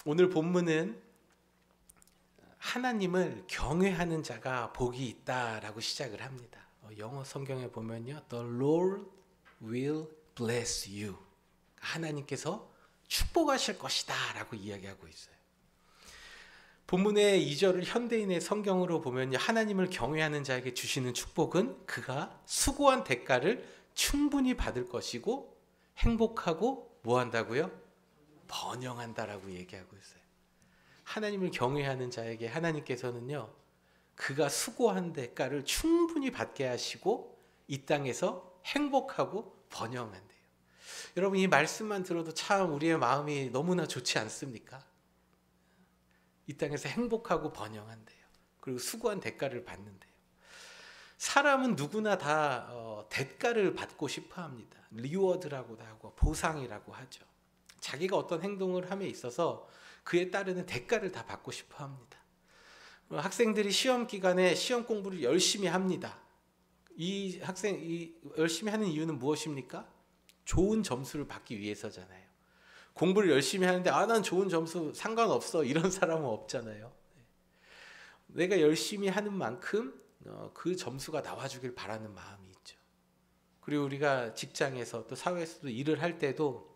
오늘 본문은 하나님을 경외하는 자가 복이 있다라고 시작을 합니다. 영어 성경에 보면요, The Lord will bless you. 하나님께서 축복하실 것이다라고 이야기하고 있어요. 본문의 2절을 현대인의 성경으로 보면요, 하나님을 경외하는 자에게 주시는 축복은 그가 수고한 대가를 충분히 받을 것이고 행복하고 뭐 한다고요? 번영한다라고 얘기하고 있어요. 하나님을 경외하는 자에게 하나님께서는요, 그가 수고한 대가를 충분히 받게 하시고 이 땅에서 행복하고 번영한대요. 여러분, 이 말씀만 들어도 참 우리의 마음이 너무나 좋지 않습니까? 이 땅에서 행복하고 번영한대요. 그리고 수고한 대가를 받는대요. 사람은 누구나 다 대가를 받고 싶어 합니다. 리워드라고도 하고 보상이라고 하죠. 자기가 어떤 행동을 함에 있어서 그에 따르는 대가를 다 받고 싶어 합니다. 학생들이 시험 기간에 시험 공부를 열심히 합니다. 이 열심히 하는 이유는 무엇입니까? 좋은 점수를 받기 위해서잖아요. 공부를 열심히 하는데 난 좋은 점수 상관없어, 이런 사람은 없잖아요. 내가 열심히 하는 만큼 그 점수가 나와주길 바라는 마음이 있죠. 그리고 우리가 직장에서 또 사회에서도 일을 할 때도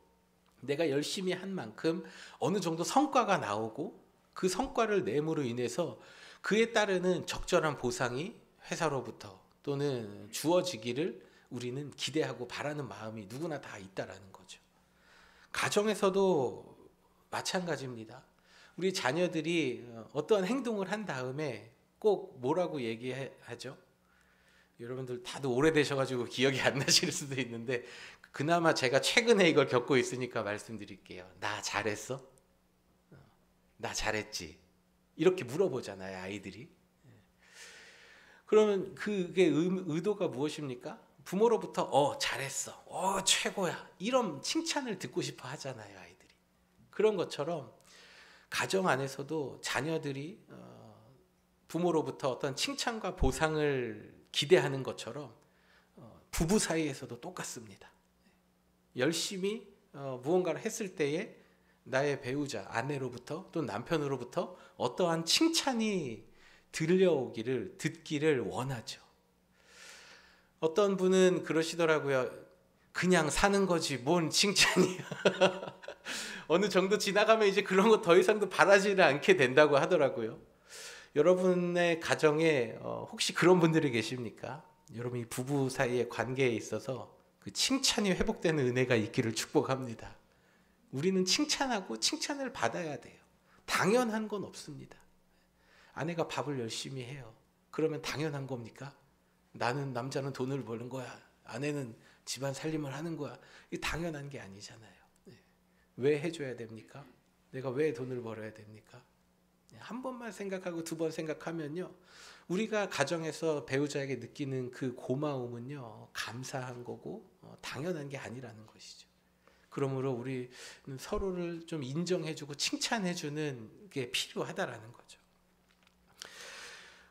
내가 열심히 한 만큼 어느 정도 성과가 나오고 그 성과를 내므로 인해서 그에 따르는 적절한 보상이 회사로부터 또는 주어지기를 우리는 기대하고 바라는 마음이 누구나 다 있다라는 거죠. 가정에서도 마찬가지입니다. 우리 자녀들이 어떠한 행동을 한 다음에 꼭 뭐라고 얘기하죠? 여러분들 다들 오래되셔가지고 기억이 안 나실 수도 있는데, 그나마 제가 최근에 이걸 겪고 있으니까 말씀드릴게요. 나 잘했어? 나 잘했지? 이렇게 물어보잖아요, 아이들이. 그러면 그게 의도가 무엇입니까? 부모로부터 잘했어, 최고야, 이런 칭찬을 듣고 싶어 하잖아요, 아이들이. 그런 것처럼 가정 안에서도 자녀들이 부모로부터 어떤 칭찬과 보상을 기대하는 것처럼 부부 사이에서도 똑같습니다. 열심히 무언가를 했을 때에 나의 배우자, 아내로부터 또 남편으로부터 어떠한 칭찬이 들려오기를, 듣기를 원하죠. 어떤 분은 그러시더라고요. 그냥 사는 거지 뭔 칭찬이야. 어느 정도 지나가면 이제 그런 거 더 이상도 바라지는 않게 된다고 하더라고요. 여러분의 가정에 혹시 그런 분들이 계십니까? 여러분이 부부 사이의 관계에 있어서 그 칭찬이 회복되는 은혜가 있기를 축복합니다. 우리는 칭찬하고 칭찬을 받아야 돼요. 당연한 건 없습니다. 아내가 밥을 열심히 해요. 그러면 당연한 겁니까? 남자는 돈을 버는 거야, 아내는 집안 살림을 하는 거야. 이게 당연한 게 아니잖아요. 왜 해줘야 됩니까? 내가 왜 돈을 벌어야 됩니까? 한 번만 생각하고 두 번 생각하면요, 우리가 가정에서 배우자에게 느끼는 그 고마움은요, 감사한 거고 당연한 게 아니라는 것이죠. 그러므로 우리는 서로를 좀 인정해주고 칭찬해주는 게 필요하다라는 거죠.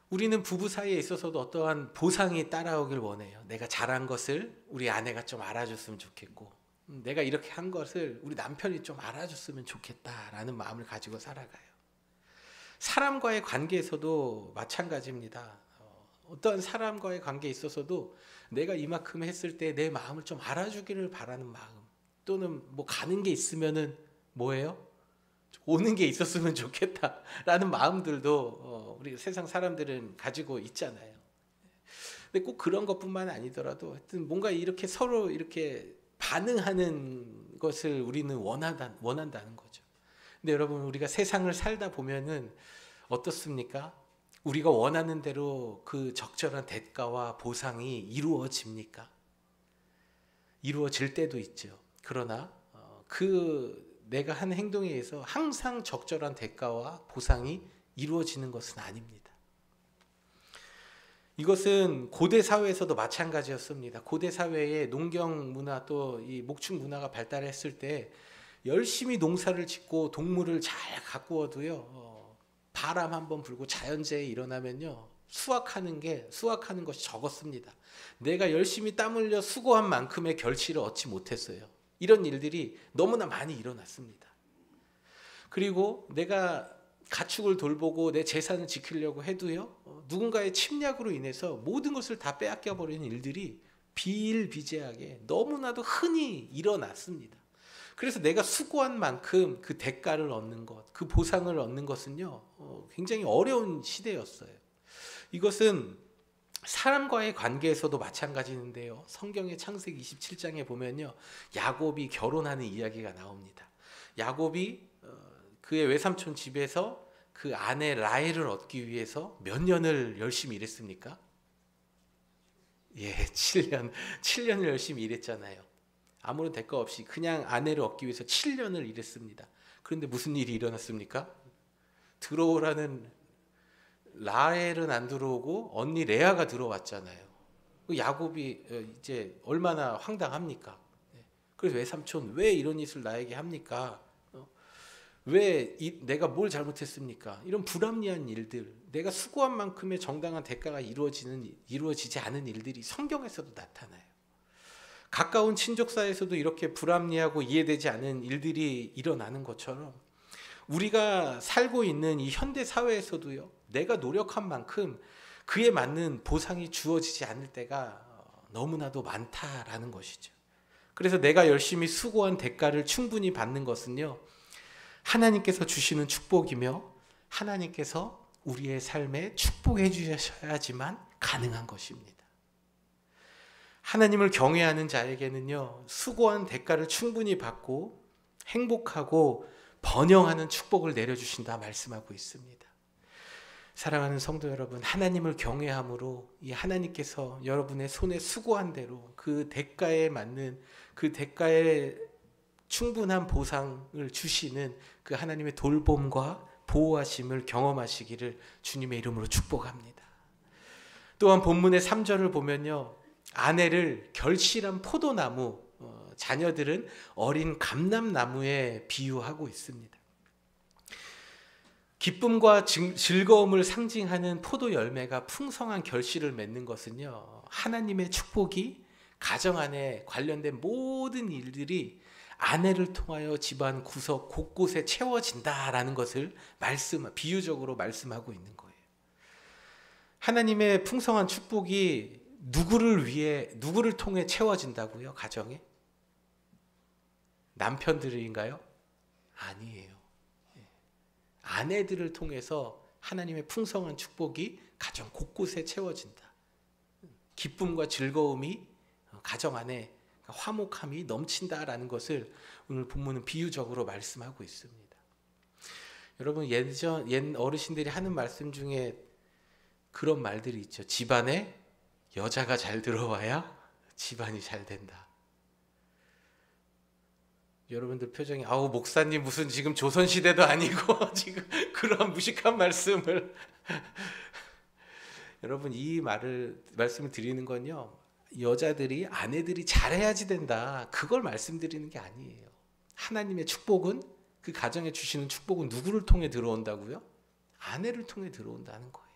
우리는 부부 사이에 있어서도 어떠한 보상이 따라오길 원해요. 내가 잘한 것을 우리 아내가 좀 알아줬으면 좋겠고, 내가 이렇게 한 것을 우리 남편이 좀 알아줬으면 좋겠다라는 마음을 가지고 살아가요. 사람과의 관계에서도 마찬가지입니다. 어떤 사람과의 관계에 있어서도 내가 이만큼 했을 때 내 마음을 좀 알아주기를 바라는 마음, 또는 뭐 가는 게 있으면은 뭐예요? 오는 게 있었으면 좋겠다라는 마음들도 우리 세상 사람들은 가지고 있잖아요. 근데 꼭 그런 것뿐만 아니더라도 하여튼 뭔가 이렇게 서로 이렇게 반응하는 것을 우리는 원한다는 거죠. 근데 여러분, 우리가 세상을 살다 보면은 어떻습니까? 우리가 원하는 대로 그 적절한 대가와 보상이 이루어집니까? 이루어질 때도 있죠. 그러나 내가 한 행동에 의해서 항상 적절한 대가와 보상이 이루어지는 것은 아닙니다. 이것은 고대 사회에서도 마찬가지였습니다. 고대 사회의 농경 문화 또 이 목축 문화가 발달했을 때 열심히 농사를 짓고 동물을 잘 가꾸어도요, 바람 한번 불고 자연재해 일어나면요, 수확하는 것이 적었습니다. 내가 열심히 땀 흘려 수고한 만큼의 결실을 얻지 못했어요. 이런 일들이 너무나 많이 일어났습니다. 그리고 내가 가축을 돌보고 내 재산을 지키려고 해도요, 누군가의 침략으로 인해서 모든 것을 다 빼앗겨 버리는 일들이 비일비재하게 너무나도 흔히 일어났습니다. 그래서 내가 수고한 만큼 그 대가를 얻는 것, 그 보상을 얻는 것은요, 굉장히 어려운 시대였어요. 이것은 사람과의 관계에서도 마찬가지인데요. 성경의 창세기 27장에 보면요, 야곱이 결혼하는 이야기가 나옵니다. 야곱이 그의 외삼촌 집에서 그 아내 라헬을 얻기 위해서 몇 년을 열심히 일했습니까? 예, 7년을 열심히 일했잖아요. 아무런 대가 없이 그냥 아내를 얻기 위해서 7년을 일했습니다. 그런데 무슨 일이 일어났습니까? 들어오라는 라헬은 안 들어오고 언니 레아가 들어왔잖아요. 야곱이 이제 얼마나 황당합니까? 그래서 외삼촌 왜 이런 짓을 나에게 합니까? 내가 뭘 잘못했습니까? 이런 불합리한 일들, 내가 수고한 만큼의 정당한 대가가 이루어지지 않은 일들이 성경에서도 나타나요. 가까운 친족 사이에서도 이렇게 불합리하고 이해되지 않은 일들이 일어나는 것처럼 우리가 살고 있는 이 현대 사회에서도요, 내가 노력한 만큼 그에 맞는 보상이 주어지지 않을 때가 너무나도 많다라는 것이죠. 그래서 내가 열심히 수고한 대가를 충분히 받는 것은요, 하나님께서 주시는 축복이며 하나님께서 우리의 삶에 축복해 주셔야지만 가능한 것입니다. 하나님을 경외하는 자에게는요, 수고한 대가를 충분히 받고 행복하고 번영하는 축복을 내려주신다 말씀하고 있습니다. 사랑하는 성도 여러분, 하나님을 경외함으로 이 하나님께서 여러분의 손에 수고한 대로 그 대가에 맞는, 그 대가에 충분한 보상을 주시는 그 하나님의 돌봄과 보호하심을 경험하시기를 주님의 이름으로 축복합니다. 또한 본문의 3절을 보면요, 아내를 결실한 포도나무, 자녀들은 어린 감람나무에 비유하고 있습니다. 기쁨과 즐거움을 상징하는 포도 열매가 풍성한 결실을 맺는 것은요, 하나님의 축복이 가정 안에 관련된 모든 일들이 아내를 통하여 집안 구석 곳곳에 채워진다라는 것을 비유적으로 말씀하고 있는 거예요. 하나님의 풍성한 축복이 누구를 통해 채워진다고요? 가정에? 남편들인가요? 아니에요. 아내들을 통해서 하나님의 풍성한 축복이 가정 곳곳에 채워진다. 기쁨과 즐거움이 가정 안에 화목함이 넘친다라는 것을 오늘 본문은 비유적으로 말씀하고 있습니다. 여러분, 옛 어르신들이 하는 말씀 중에 그런 말들이 있죠. 집안에 여자가 잘 들어와야 집안이 잘 된다. 여러분들 표정이, 아우 목사님 무슨 지금 조선시대도 아니고 지금 그런 무식한 말씀을 여러분, 이 말씀을 드리는 건요, 여자들이 아내들이 잘해야지 된다, 그걸 말씀드리는 게 아니에요. 하나님의 축복은, 그 가정에 주시는 축복은 누구를 통해 들어온다고요? 아내를 통해 들어온다는 거예요.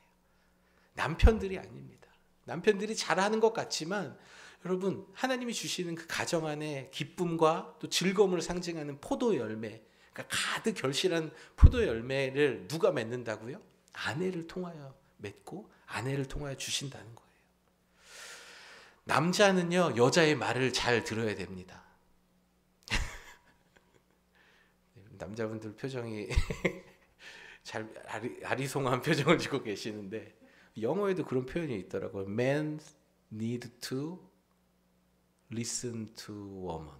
남편들이 아닙니다. 남편들이 잘하는 것 같지만 여러분, 하나님이 주시는 그 가정 안에 기쁨과 또 즐거움을 상징하는 포도 열매, 그러니까 가득 결실한 포도 열매를 누가 맺는다고요? 아내를 통하여 맺고 아내를 통하여 주신다는 거예요. 남자는요, 여자의 말을 잘 들어야 됩니다. 남자분들 표정이 잘 아리송한 표정을 짓고 계시는데, 영어에도 그런 표현이 있더라고요. Men need to listen to woman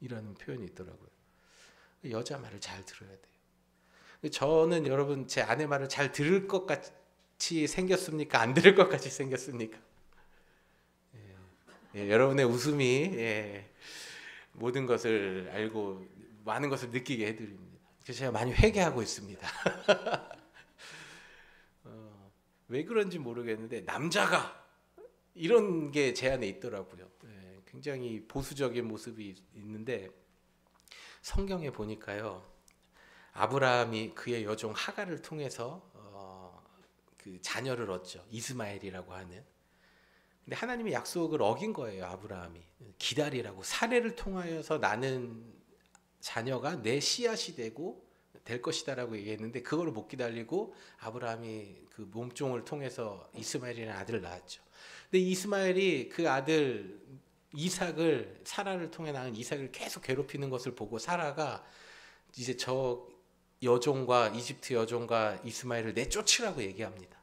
이라는 표현이 있더라고요. 여자 말을 잘 들어야 돼요. 저는 여러분, 제 아내 말을 잘 들을 것 같이 생겼습니까? 안 들을 것 같이 생겼습니까? 여러분의 웃음이 모든 것을 알고 많은 것을 느끼게 해드립니다. 그래서 제가 많이 회개하고 있습니다. 왜 그런지 모르겠는데 남자가 이런 게 제 안에 있더라고요. 굉장히 보수적인 모습이 있는데, 성경에 보니까요, 아브라함이 그의 여종 하갈을 통해서 그 자녀를 얻죠. 이스마엘이라고 하는. 근데 하나님의 약속을 어긴 거예요. 아브라함이 기다리라고, 사례를 통하여서 나는 자녀가 내 씨앗이 되고 될 것이다라고 얘기했는데 그거를 못 기다리고 아브라함이 그 몸종을 통해서 이스마엘이라는 아들을 낳았죠. 근데 이스마엘이 그 아들 이삭을 사라를 통해 낳은 이삭을 계속 괴롭히는 것을 보고 사라가 이제 저 여종과 이집트 여종과 이스마엘을 내쫓으라고 얘기합니다.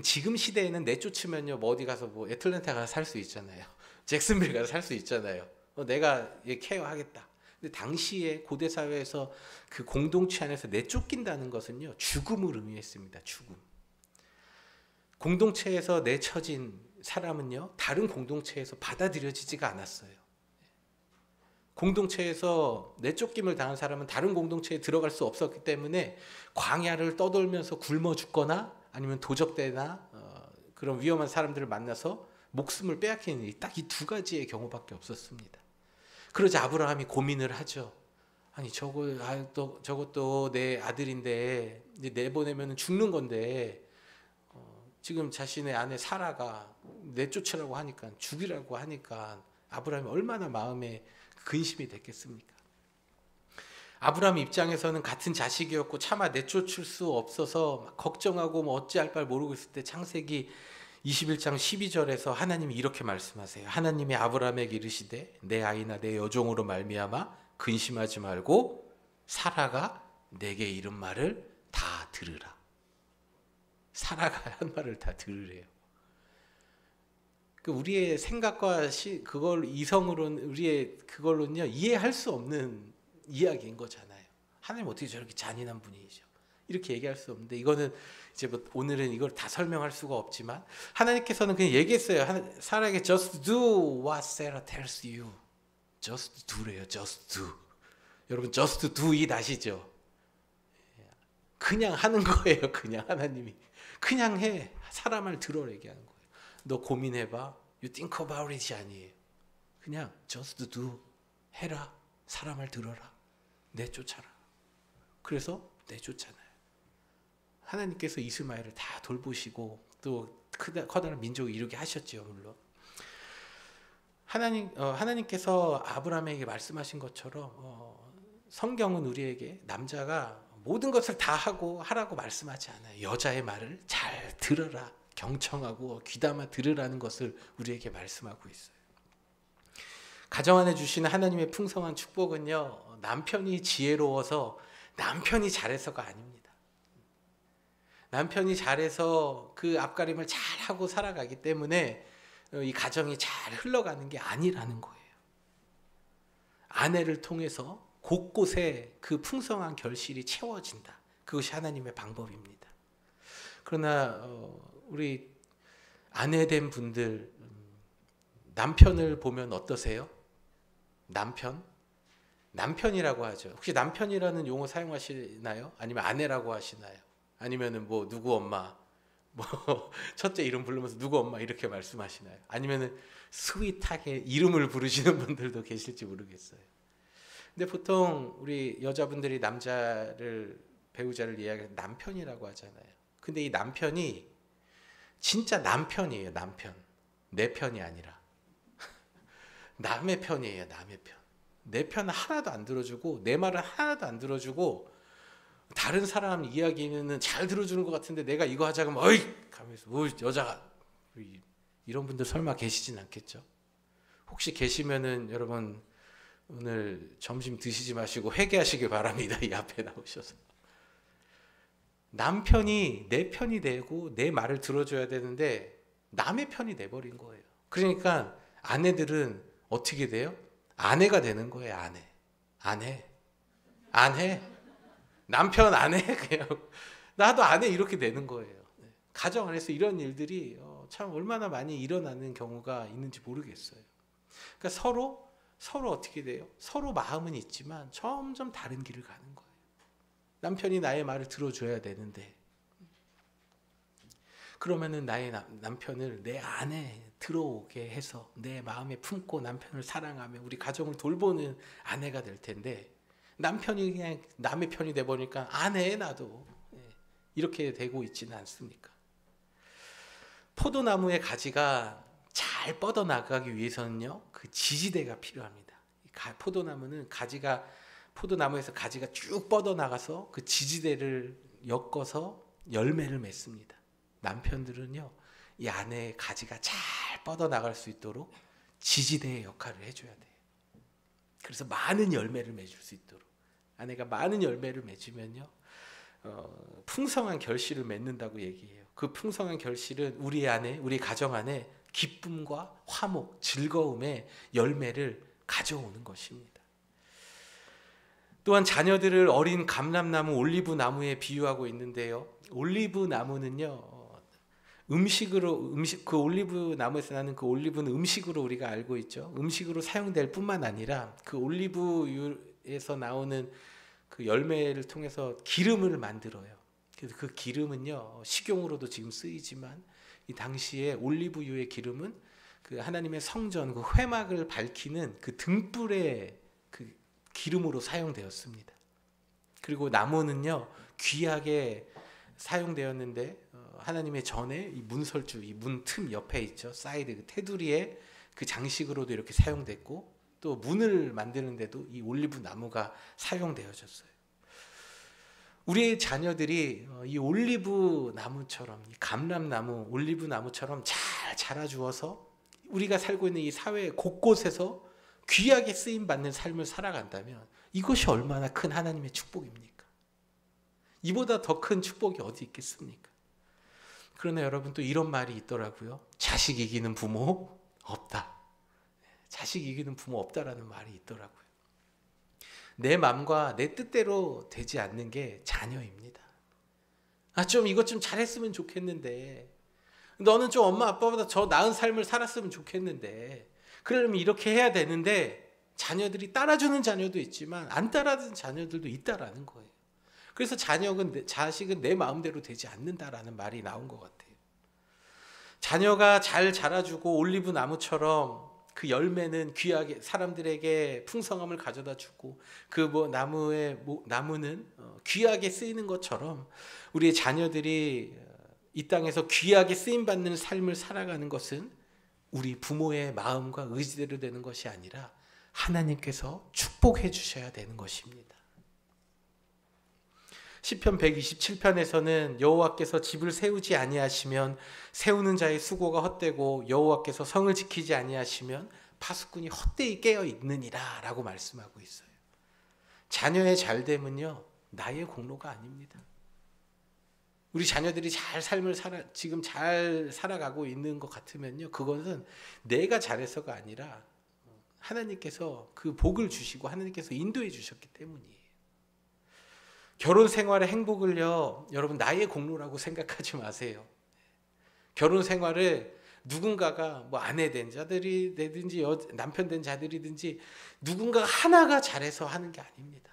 지금 시대에는 내쫓으면요 뭐 어디 가서 뭐 애틀랜타 가서 살 수 있잖아요. 잭슨빌 가서 살 수 있잖아요. 내가 얘 케어하겠다. 근데 당시에 고대 사회에서 그 공동체 안에서 내쫓긴다는 것은요 죽음을 의미했습니다. 죽음. 공동체에서 내쳐진 사람은요 다른 공동체에서 받아들여지지가 않았어요. 공동체에서 내쫓김을 당한 사람은 다른 공동체에 들어갈 수 없었기 때문에 광야를 떠돌면서 굶어 죽거나 아니면 도적대나 그런 위험한 사람들을 만나서 목숨을 빼앗기는 일이 딱 이 두 가지의 경우밖에 없었습니다. 그러자 아브라함이 고민을 하죠. 아니 저것도 내 아들인데 이제 내보내면 죽는 건데 지금 자신의 아내 사라가 내쫓으라고 하니까 죽이라고 하니까 아브라함이 얼마나 마음에 근심이 됐겠습니까? 아브라함 입장에서는 같은 자식이었고 차마 내쫓을 수 없어서 걱정하고 뭐 어찌할 바를 모르고 있을 때 창세기 21장 12절에서 하나님이 이렇게 말씀하세요. 하나님이 아브라함에게 이르시되 내 아이나 내 여종으로 말미암아 근심하지 말고 사라가 내게 이른 말을 다 들으라. 사라가 한 말을 다 들으래요. 우리의 생각과 그걸 이성으로는 우리의 그걸로는요 이해할 수 없는 이야기인 거잖아요. 하나님 어떻게 저렇게 잔인한 분이시죠? 이렇게 얘기할 수 없는데 이거는 이제 뭐 오늘은 이걸 다 설명할 수가 없지만 하나님께서는 그냥 얘기했어요. 사라에게 just do what Sarah tells you. just do래요. just do. 여러분 just do it 아시죠? 그냥 하는 거예요. 그냥 하나님이 그냥 해. 사람 말 들어라 얘기하는 거예요. 너 고민해봐. You think about it 아니에요. 그냥 just do. 해라. 사람 말 들어라. 내쫓아라. 그래서 내쫓잖아요. 하나님께서 이스마엘을 다 돌보시고 또 커다란 민족을 이루게 하셨죠. 물론 하나님께서 아브라함에게 말씀하신 것처럼 성경은 우리에게 남자가 모든 것을 다 하라고 말씀하지 않아요. 여자의 말을 잘 들어라. 경청하고 귀담아 들으라는 것을 우리에게 말씀하고 있어요. 가정 안에 주시는 하나님의 풍성한 축복은요 남편이 지혜로워서 남편이 잘해서가 아닙니다. 남편이 잘해서 그 앞가림을 잘하고 살아가기 때문에 이 가정이 잘 흘러가는 게 아니라는 거예요. 아내를 통해서 곳곳에 그 풍성한 결실이 채워진다. 그것이 하나님의 방법입니다. 그러나 우리 아내된 분들 남편을 보면 어떠세요? 남편이라고 하죠. 혹시 남편이라는 용어 사용하시나요? 아니면 아내라고 하시나요? 아니면은 뭐 누구 엄마, 뭐 첫째 이름 부르면서 누구 엄마 이렇게 말씀하시나요? 아니면은 스윗하게 이름을 부르시는 분들도 계실지 모르겠어요. 근데 보통 우리 여자분들이 배우자를 이야기할 때 남편이라고 하잖아요. 근데 이 남편이 진짜 남편이에요. 남편. 내 편이 아니라 남의 편이에요. 남의 편. 내 편은 하나도 안 들어주고 내 말은 하나도 안 들어주고 다른 사람 이야기는 잘 들어주는 것 같은데 내가 이거 하자 그러면 어이! 가면서 여자가 이런 분들 설마 계시진 않겠죠? 혹시 계시면은 여러분 오늘 점심 드시지 마시고 회개하시길 바랍니다. 이 앞에 나오셔서. 남편이 내 편이 되고 내 말을 들어줘야 되는데 남의 편이 돼버린 거예요. 그러니까 아내들은 어떻게 돼요? 아내가 되는 거예요. 아내. 남편 아내 그냥 나도 아내 이렇게 되는 거예요. 가정 안에서 이런 일들이 참 얼마나 많이 일어나는 경우가 있는지 모르겠어요. 그러니까 서로 어떻게 돼요? 서로 마음은 있지만 점점 다른 길을 가는 거예요. 남편이 나의 말을 들어줘야 되는데 그러면은 나의 남편을 내 안에 들어오게 해서 내 마음에 품고 남편을 사랑하며 우리 가정을 돌보는 아내가 될 텐데 남편이 그냥 남의 편이 돼버리니까 아내 나도 이렇게 되고 있지는 않습니까? 포도나무의 가지가 잘 뻗어나가기 위해서는요 그 지지대가 필요합니다. 포도나무는 가지가 포도나무에서 가지가 쭉 뻗어나가서 그 지지대를 엮어서 열매를 맺습니다. 남편들은요, 이 아내의 가지가 잘 뻗어나갈 수 있도록 지지대의 역할을 해줘야 돼요. 그래서 많은 열매를 맺을 수 있도록. 아내가 많은 열매를 맺으면요, 풍성한 결실을 맺는다고 얘기해요. 그 풍성한 결실은 우리 안에, 우리 가정 안에 기쁨과 화목, 즐거움의 열매를 가져오는 것입니다. 또한 자녀들을 어린 감람나무, 올리브나무에 비유하고 있는데요. 올리브나무는요, 그 올리브나무에서 나는 그 올리브는 음식으로 우리가 알고 있죠. 음식으로 사용될 뿐만 아니라 그 올리브유에서 나오는 그 열매를 통해서 기름을 만들어요. 그래서 그 기름은요, 식용으로도 지금 쓰이지만 이 당시에 올리브유의 기름은 그 하나님의 성전, 그 회막을 밝히는 그 등불의 그 기름으로 사용되었습니다. 그리고 나무는요, 귀하게 사용되었는데 하나님의 전에 이 문설주, 이 문 틈 옆에 있죠. 사이드 그 테두리에 그 장식으로도 이렇게 사용됐고, 또 문을 만드는데도 이 올리브 나무가 사용되어졌어요. 우리의 자녀들이 이 올리브 나무처럼, 이 감람나무, 올리브 나무처럼 잘 자라주어서 우리가 살고 있는 이 사회 곳곳에서 귀하게 쓰임 받는 삶을 살아간다면 이것이 얼마나 큰 하나님의 축복입니까? 이보다 더 큰 축복이 어디 있겠습니까? 그러나 여러분, 또 이런 말이 있더라고요. 자식 이기는 부모 없다. 자식 이기는 부모 없다라는 말이 있더라고요. 내 마음과 내 뜻대로 되지 않는 게 자녀입니다. 좀 이것 좀 잘했으면 좋겠는데, 너는 좀 엄마 아빠보다 더 나은 삶을 살았으면 좋겠는데, 그러려면 이렇게 해야 되는데, 자녀들이 따라주는 자녀도 있지만 안 따라주는 자녀들도 있다라는 거예요. 그래서 자식은 내 마음대로 되지 않는다라는 말이 나온 것 같아요. 자녀가 잘 자라주고 올리브 나무처럼 그 열매는 귀하게 사람들에게 풍성함을 가져다 주고, 그 나무는 귀하게 쓰이는 것처럼 우리의 자녀들이 이 땅에서 귀하게 쓰임 받는 삶을 살아가는 것은 우리 부모의 마음과 의지대로 되는 것이 아니라 하나님께서 축복해 주셔야 되는 것입니다. 시편 127편에서는 여호와께서 집을 세우지 아니하시면 세우는 자의 수고가 헛되고 여호와께서 성을 지키지 아니하시면 파수꾼이 헛되이 깨어 있느니라 라고 말씀하고 있어요. 자녀의 잘됨은요, 나의 공로가 아닙니다. 우리 자녀들이 지금 잘 살아가고 있는 것 같으면요, 그것은 내가 잘해서가 아니라 하나님께서 그 복을 주시고 하나님께서 인도해 주셨기 때문이에요. 결혼 생활의 행복을요, 여러분 나의 공로라고 생각하지 마세요. 결혼 생활을 누군가가 아내 된 자들이 되든지 남편 된 자들이든지 누군가 하나가 잘해서 하는 게 아닙니다.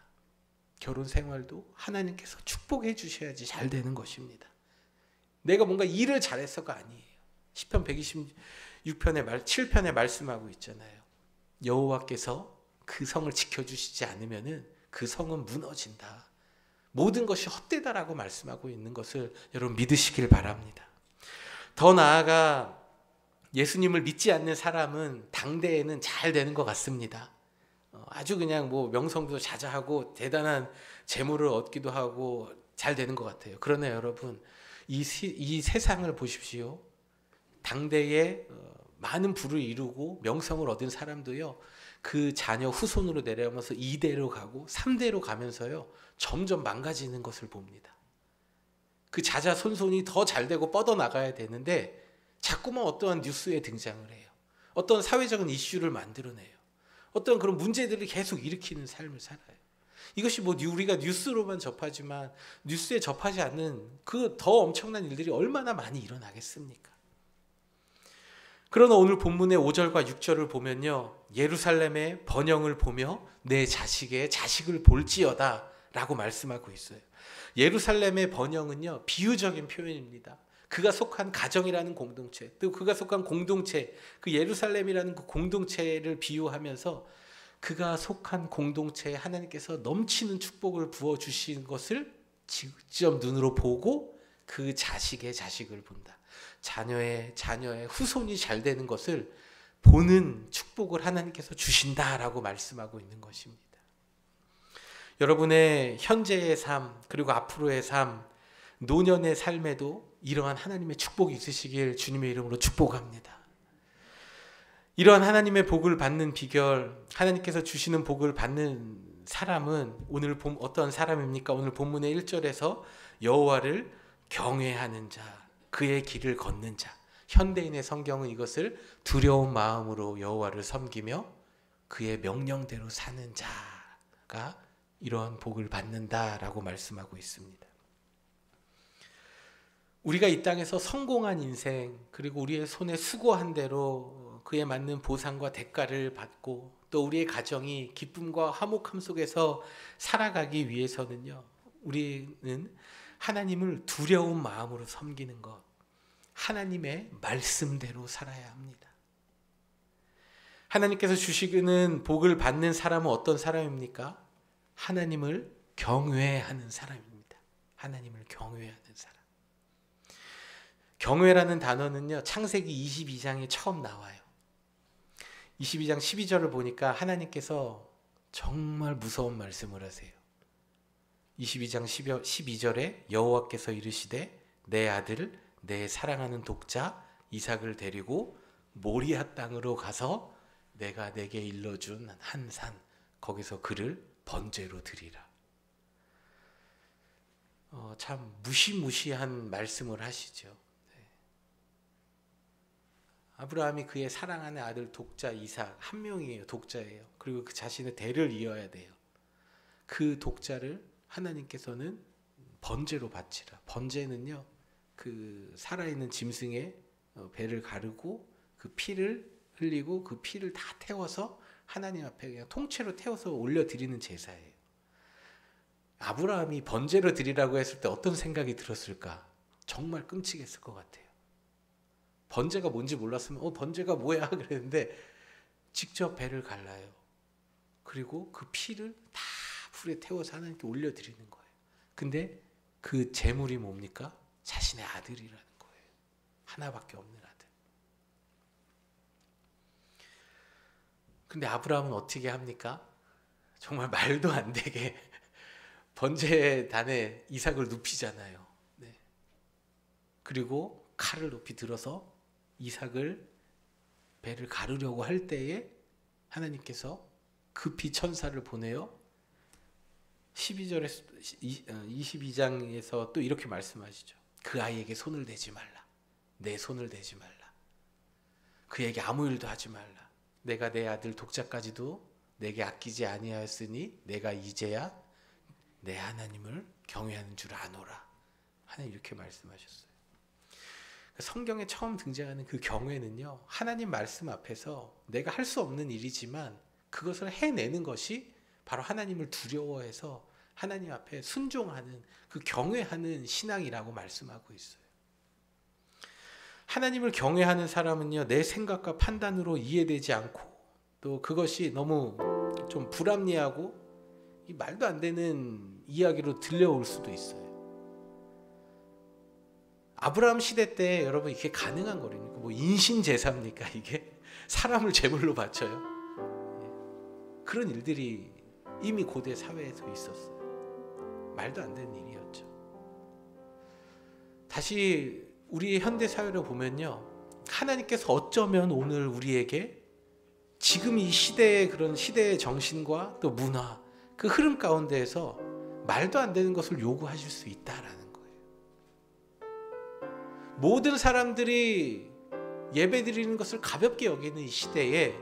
결혼 생활도 하나님께서 축복해 주셔야지 잘 되는 것입니다. 내가 뭔가 일을 잘해서가 아니에요. 시편 126편의 7편에 말씀하고 있잖아요. 여호와께서 그 성을 지켜주시지 않으면 그 성은 무너진다. 모든 것이 헛되다라고 말씀하고 있는 것을 여러분 믿으시길 바랍니다. 더 나아가 예수님을 믿지 않는 사람은 당대에는 잘 되는 것 같습니다. 아주 그냥 명성도 자자하고 대단한 재물을 얻기도 하고 잘 되는 것 같아요. 그러나 여러분, 이 세상을 보십시오. 당대에 많은 부를 이루고 명성을 얻은 사람도요, 그 자녀 후손으로 내려오면서 2대로 가고 3대로 가면서요, 점점 망가지는 것을 봅니다. 그 자자손손이 더 잘되고 뻗어나가야 되는데 자꾸만 어떠한 뉴스에 등장을 해요. 어떤 사회적인 이슈를 만들어내요. 어떤 그런 문제들을 계속 일으키는 삶을 살아요. 이것이 우리가 뉴스로만 접하지만 뉴스에 접하지 않는 그 더 엄청난 일들이 얼마나 많이 일어나겠습니까? 그러나 오늘 본문의 5절과 6절을 보면요, 예루살렘의 번영을 보며 내 자식의 자식을 볼지어다 라고 말씀하고 있어요. 예루살렘의 번영은요, 비유적인 표현입니다. 그가 속한 가정이라는 공동체, 또 그가 속한 공동체, 그 예루살렘이라는 그 공동체를 비유하면서 그가 속한 공동체에 하나님께서 넘치는 축복을 부어주신 것을 직접 눈으로 보고 그 자식의 자식을 본다. 자녀의 후손이 잘 되는 것을 보는 축복을 하나님께서 주신다라고 말씀하고 있는 것입니다. 여러분의 현재의 삶, 그리고 앞으로의 삶, 노년의 삶에도 이러한 하나님의 축복이 있으시길 주님의 이름으로 축복합니다. 이러한 하나님의 복을 받는 비결, 하나님께서 주시는 복을 받는 사람은 오늘 어떤 사람입니까? 오늘 본문의 1절에서 여호와를 경외하는 자, 그의 길을 걷는 자. 현대인의 성경은 이것을 두려운 마음으로 여호와를 섬기며 그의 명령대로 사는 자가 이러한 복을 받는다라고 말씀하고 있습니다. 우리가 이 땅에서 성공한 인생, 그리고 우리의 손에 수고한 대로 그에 맞는 보상과 대가를 받고 또 우리의 가정이 기쁨과 화목함 속에서 살아가기 위해서는요, 우리는 하나님을 두려운 마음으로 섬기는 것, 하나님의 말씀대로 살아야 합니다. 하나님께서 주시는 복을 받는 사람은 어떤 사람입니까? 하나님을 경외하는 사람입니다. 하나님을 경외하는 사람. 경외라는 단어는요, 창세기 22장에 처음 나와요. 22장 12절을 보니까 하나님께서 정말 무서운 말씀을 하세요. 22장 12절에 여호와께서 이르시되 내 아들 내 사랑하는 독자 이삭을 데리고 모리아 땅으로 가서 내가 내게 일러준 한 산 거기서 그를 번제로 드리라. 참 무시무시한 말씀을 하시죠. 네. 아브라함이 그의 사랑하는 아들 독자 이삭 한 명이에요. 독자예요. 그리고 그 자신의 대를 이어야 돼요. 그 독자를 하나님께서는 번제로 바치라. 번제는요, 그 살아있는 짐승의 배를 가르고 그 피를 흘리고 그 피를 다 태워서 하나님 앞에 그냥 통째로 태워서 올려드리는 제사예요. 아브라함이 번제로 드리라고 했을 때 어떤 생각이 들었을까? 정말 끔찍했을 것 같아요. 번제가 뭔지 몰랐으면 번제가 뭐야 그랬는데 직접 배를 갈라요. 그리고 그 피를 다 불에 태워서 하나님께 올려드리는 거예요. 근데 그 제물이 뭡니까? 자신의 아들이라는 거예요. 하나밖에 없는 아들. 근데 아브라함은 어떻게 합니까? 정말 말도 안 되게 번제단에 이삭을 눕히잖아요. 네. 그리고 칼을 높이 들어서 이삭을 배를 가르려고 할 때에 하나님께서 급히 천사를 보내요. 22장에서 또 이렇게 말씀하시죠. 그 아이에게 손을 대지 말라. 내 손을 대지 말라. 그에게 아무 일도 하지 말라. 내가 내 아들 독자까지도 내게 아끼지 아니하였으니 내가 이제야 내 하나님을 경외하는 줄 아노라. 하나님 이렇게 말씀하셨어요. 성경에 처음 등장하는 그 경외는요, 하나님 말씀 앞에서 내가 할 수 없는 일이지만 그것을 해내는 것이 바로 하나님을 두려워해서 하나님 앞에 순종하는 그 경외하는 신앙이라고 말씀하고 있어요. 하나님을 경외하는 사람은요, 내 생각과 판단으로 이해되지 않고 또 그것이 너무 좀 불합리하고 말도 안 되는 이야기로 들려올 수도 있어요. 아브라함 시대 때 여러분 이게 가능한 거라니까. 뭐 인신제사입니까 이게? 사람을 제물로 바쳐요? 그런 일들이 이미 고대 사회에서 있었어요. 말도 안 되는 일이었죠. 다시 우리의 현대 사회를 보면요, 하나님께서 어쩌면 오늘 우리에게 지금 이 시대의 그런 시대의 정신과 또 문화, 그 흐름 가운데에서 말도 안 되는 것을 요구하실 수 있다라는 거예요. 모든 사람들이 예배드리는 것을 가볍게 여기는 이 시대에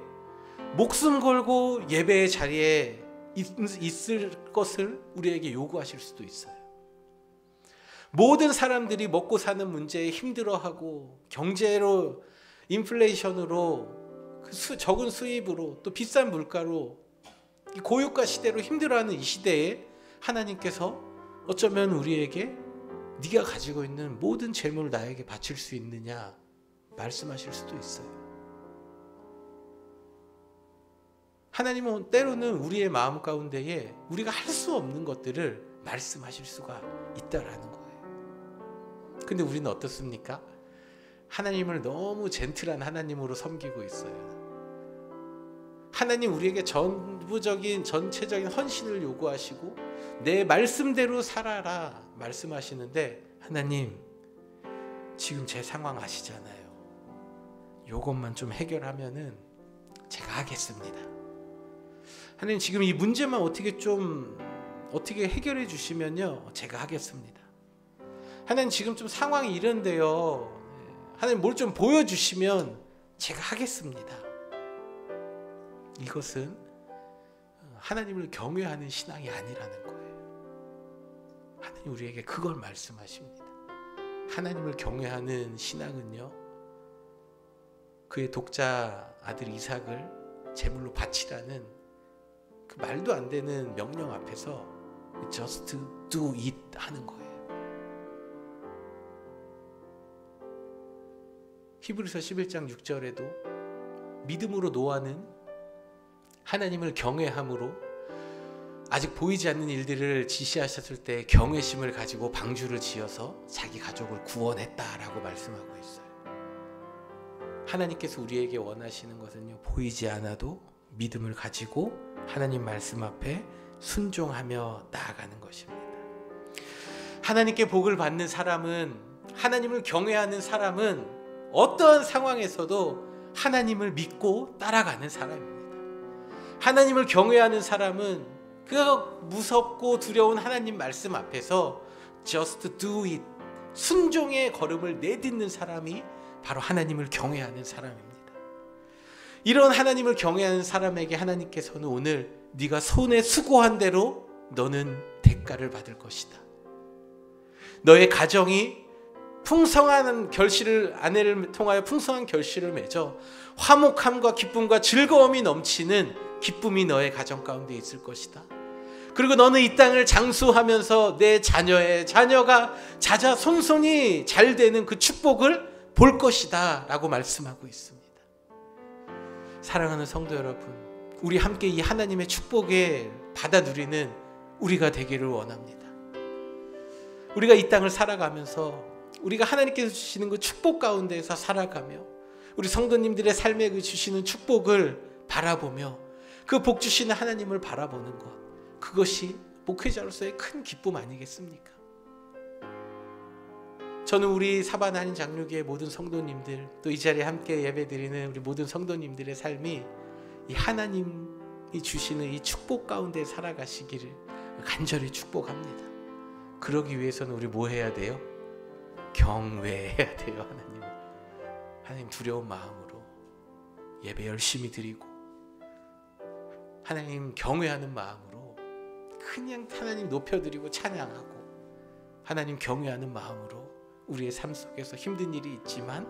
목숨 걸고 예배의 자리에 있을 것을 우리에게 요구하실 수도 있어요. 모든 사람들이 먹고 사는 문제에 힘들어하고 경제로 인플레이션으로 적은 수입으로 또 비싼 물가로 고유가 시대로 힘들어하는 이 시대에 하나님께서 어쩌면 우리에게 네가 가지고 있는 모든 재물을 나에게 바칠 수 있느냐 말씀하실 수도 있어요. 하나님은 때로는 우리의 마음 가운데에 우리가 할 수 없는 것들을 말씀하실 수가 있다라는 거예요. 근데 우리는 어떻습니까? 하나님을 너무 젠틀한 하나님으로 섬기고 있어요. 하나님 우리에게 전체적인 헌신을 요구하시고 내 말씀대로 살아라 말씀하시는데, 하나님 지금 제 상황 아시잖아요. 요것만 좀 해결하면은 제가 하겠습니다. 하나님 지금 이 문제만 어떻게 해결해 주시면요 제가 하겠습니다. 하나님 지금 좀 상황이 이런데요, 하나님 뭘 좀 보여주시면 제가 하겠습니다. 이것은 하나님을 경외하는 신앙이 아니라는 거예요. 하나님 우리에게 그걸 말씀하십니다. 하나님을 경외하는 신앙은요, 그의 독자 아들 이삭을 제물로 바치라는 그 말도 안 되는 명령 앞에서 just do it 하는 거예요. 히브리서 11장 6절에도 믿음으로 노아는 하나님을 경외함으로 아직 보이지 않는 일들을 지시하셨을 때 경외심을 가지고 방주를 지어서 자기 가족을 구원했다라고 말씀하고 있어요. 하나님께서 우리에게 원하시는 것은요, 보이지 않아도 믿음을 가지고 하나님 말씀 앞에 순종하며 나아가는 것입니다. 하나님께 복을 받는 사람은, 하나님을 경외하는 사람은 어떠한 상황에서도 하나님을 믿고 따라가는 사람입니다. 하나님을 경외하는 사람은 그 무섭고 두려운 하나님 말씀 앞에서 just do it, 순종의 걸음을 내딛는 사람이 바로 하나님을 경외하는 사람입니다. 이런 하나님을 경외하는 사람에게 하나님께서는 오늘 네가 손에 수고한 대로 너는 대가를 받을 것이다. 너의 가정이 풍성한 결실을, 아내를 통하여 풍성한 결실을 맺어 화목함과 기쁨과 즐거움이 넘치는 기쁨이 너의 가정 가운데 있을 것이다. 그리고 너는 이 땅을 장수하면서 내 자녀가 자자손손이 잘 되는 그 축복을 볼 것이다 라고 말씀하고 있습니다. 사랑하는 성도 여러분, 우리 함께 이 하나님의 축복을 받아 누리는 우리가 되기를 원합니다. 우리가 이 땅을 살아가면서 우리가 하나님께서 주시는 그 축복 가운데에서 살아가며 우리 성도님들의 삶에 그 주시는 축복을 바라보며 그 복 주시는 하나님을 바라보는 것, 그것이 목회자로서의 큰 기쁨 아니겠습니까? 저는 우리 사반 한인 장로교회 모든 성도님들, 또 이 자리에 함께 예배드리는 우리 모든 성도님들의 삶이 이 하나님이 주시는 이 축복 가운데 살아가시기를 간절히 축복합니다. 그러기 위해서는 우리 뭐 해야 돼요? 경외해야 돼요. 하나님 두려운 마음으로 예배 열심히 드리고, 하나님 경외하는 마음으로 그냥 하나님 높여드리고 찬양하고, 하나님 경외하는 마음으로 우리의 삶 속에서 힘든 일이 있지만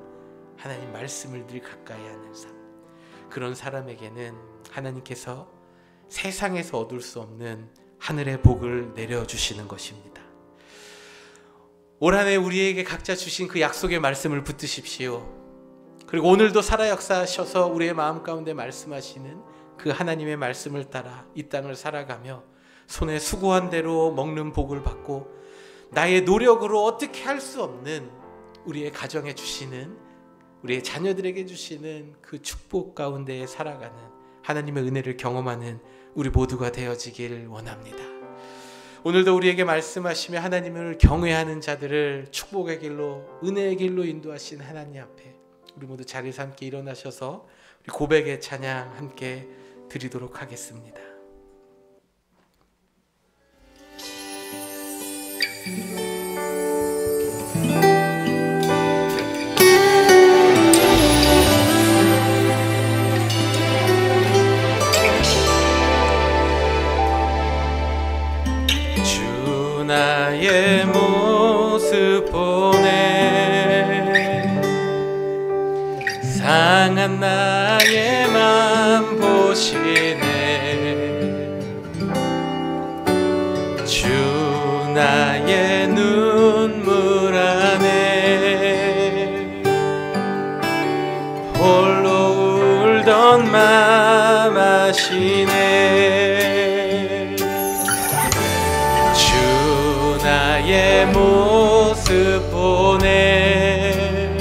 하나님 말씀을 늘 가까이 하는 삶, 그런 사람에게는 하나님께서 세상에서 얻을 수 없는 하늘의 복을 내려주시는 것입니다. 올 한 해 우리에게 각자 주신 그 약속의 말씀을 붙드십시오. 그리고 오늘도 살아 역사하셔서 우리의 마음 가운데 말씀하시는 그 하나님의 말씀을 따라 이 땅을 살아가며 손에 수고한 대로 먹는 복을 받고, 나의 노력으로 어떻게 할 수 없는 우리의 가정에 주시는, 우리의 자녀들에게 주시는 그 축복 가운데 살아가는 하나님의 은혜를 경험하는 우리 모두가 되어지길 원합니다. 오늘도 우리에게 말씀하시며 하나님을 경외하는 자들을 축복의 길로, 은혜의 길로 인도하신 하나님 앞에 우리 모두 자리에서 함께 일어나셔서 우리 고백의 찬양 함께 드리도록 하겠습니다. 주 나의 모습 보네, 상한 나의 맘 보시네. 주 나의 눈물 안에 홀로 울던 맘 아시네. 주 나의 모습 보네,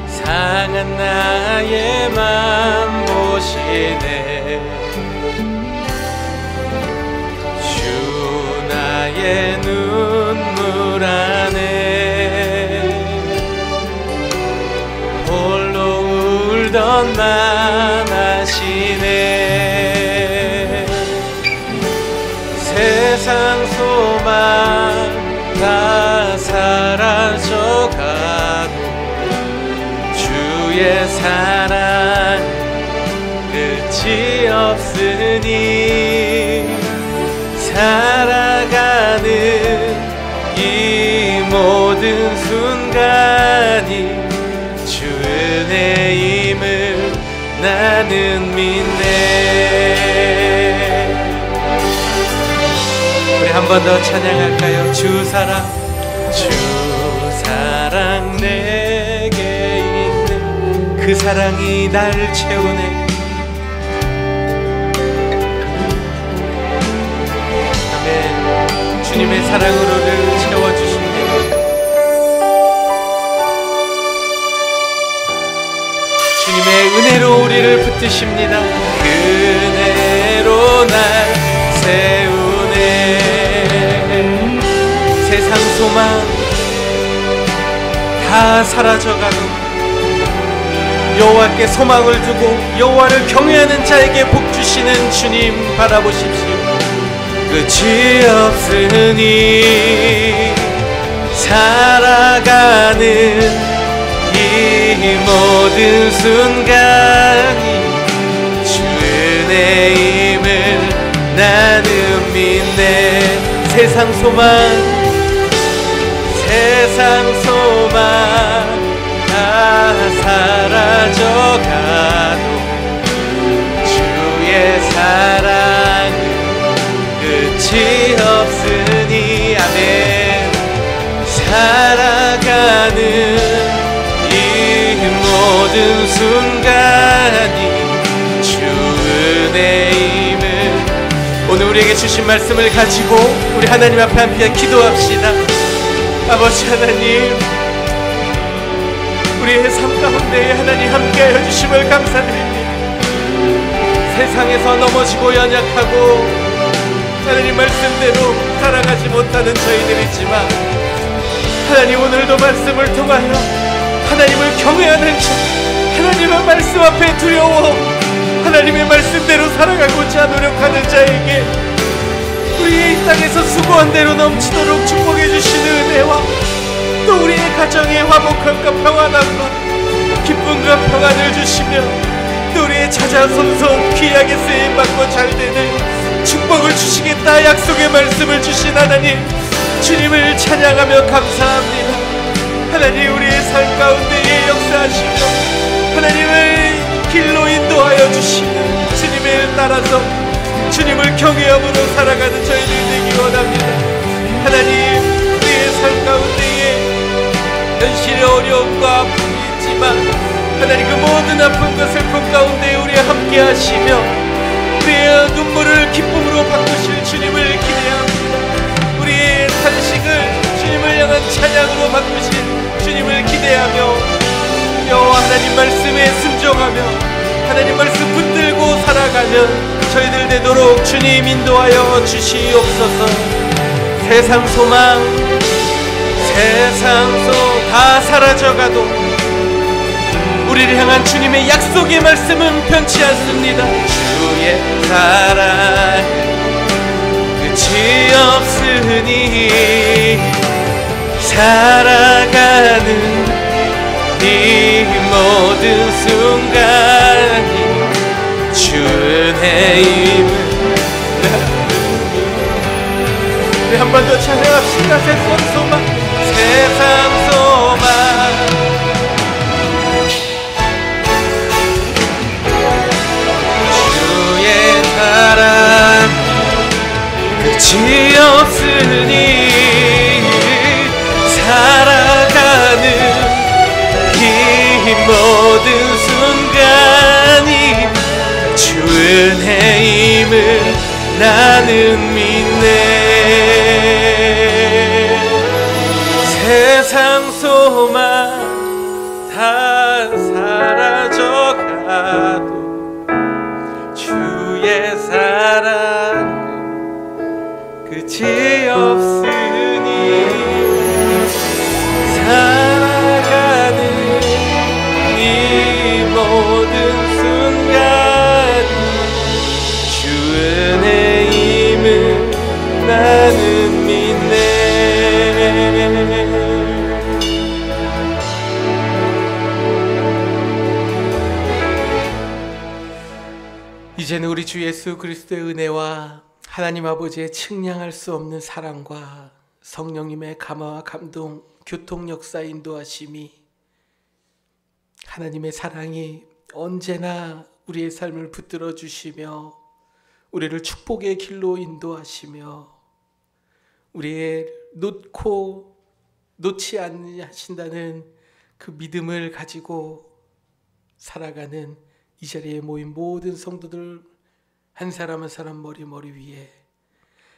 상한 나의 맘 보시네. 주 나의 눈물 안에 홀로 울던 나 아시네. 세상 소망 다 사라져가도 주의 사랑 끝이 없으니 살아가는 이 모든 순간이 주 은혜임을 나는 믿네. 우리 한 번 더 찬양할까요? 주 사랑 내게 있는 그 사랑이 날 채우네. 아멘. 주님의 사랑으로를 채워주시네. 주님의 은혜로 우리를 붙드십니다. 그 은혜로 날 세우네. 세상 소망 다 사라져가도 여호와께 소망을 두고 여호와를 경외하는 자에게 복 주시는 주님 바라보십시오. 끝이 없으니 살아가는 이 모든 순간이 주 은혜임을 나는 믿네. 세상 소망 다 사라져가도 주의 사랑은 끝이 없으니 아멘. 살아가는 이 모든 순간이 주 은혜임을 오늘 우리에게 주신 말씀을 가지고 우리 하나님 앞에 함께 기도합시다. 아버지 하나님, 우리의 삶 가운데 하나님 함께하여 주심을 감사드립니다. 세상에서 넘어지고 연약하고 하나님 말씀대로 살아가지 못하는 저희들이지만 하나님 오늘도 말씀을 통하여 하나님을 경외하는 자, 하나님의 말씀 앞에 두려워 하나님의 말씀대로 살아가고자 노력하는 자에게 우리의 이 땅에서 수고한 대로 넘치도록 축복해 주시는 은혜와 또 우리의 가정에 화목함과 평안함과 기쁨과 평안을 주시며 또 우리의 자자손손 귀하게 쓰임받고 잘되는 축복을 주시겠다 약속의 말씀을 주신 하나님, 주님을 찬양하며 감사합니다. 하나님, 우리의 삶 가운데에 역사하시고 하나님을 길로 인도하여 주시는 주님을 따라서 주님을 경외함으로 살아가는 저희들 되기 원합니다. 하나님, 우리의 삶 가운데에 현실의 어려움과 아픔이 있지만 하나님 그 모든 아픔과 슬픔 가운데 우리와 함께 하시며 우리의 눈물을 기쁨으로 바꾸실 주님을 기대합니다. 우리의 탄식을 주님을 향한 찬양으로 바꾸실 주님을 기대하며 여호와 하나님 말씀에 순종하며 하나님 말씀 붙들고 살아가면 저희들 되도록 주님 인도하여 주시옵소서. 세상 소망 다 사라져가도 우리를 향한 주님의 약속의 말씀은 변치 않습니다. 주의 사랑 끝이 없으니 살아가는 이 모든 순간이 주 은혜임을 우리 한 번 더 찬양합시다. 세상 소망 주의 사랑 끝이 없으니 살아가는 이 모든 순간이 주 은혜임을 나는 믿네. 세상 소망 다 사라져가도 우리 주 예수 그리스도의 은혜와 하나님 아버지의 측량할 수 없는 사랑과 성령님의 감화와 감동, 교통 역사 인도하심이, 하나님의 사랑이 언제나 우리의 삶을 붙들어 주시며 우리를 축복의 길로 인도하시며 우리의 놓지 않으신다는 그 믿음을 가지고 살아가는 이 자리에 모인 모든 성도들 한 사람 한 사람 머리 위에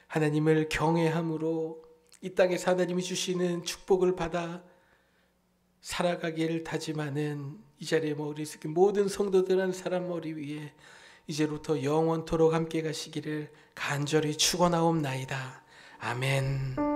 하나님을 경외함으로 이 땅에서 하나님이 주시는 축복을 받아 살아가기를 다짐하는 이 자리에 모인 모든 성도들 한 사람 머리 위에 이제부터 영원토록 함께 가시기를 간절히 축원하옵나이다. 아멘.